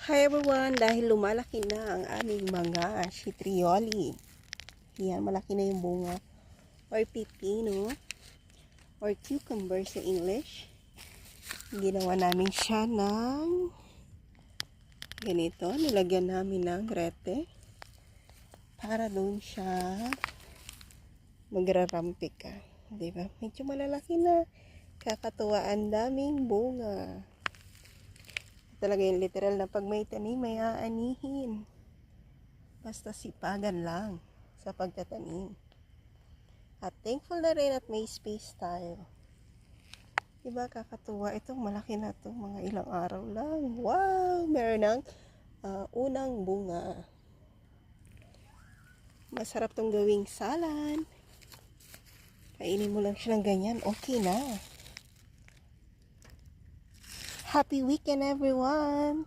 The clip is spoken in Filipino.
Hi everyone! Dahil lumalaki na ang aming mga citrioli. Yan, malaki na yung bunga. Or pipino. Or cucumber sa English. Ginawa namin siya ng ganito. Nilagyan namin ng rete. Para doon siya magrarampik ka. Diba? Medyo malalaki na. Kakatuwa, ang daming bunga. Talaga yung literal na pag may tanim, may aanihin. Basta sipagan lang sa pagtatanim. At thankful na rin at may space tayo. Diba kakatuwa? Itong malaki na to, mga ilang araw lang. Wow! Meron ng unang bunga. Masarap tong gawing salad. Kainin mo lang siya ng ganyan, okay na. Happy weekend everyone!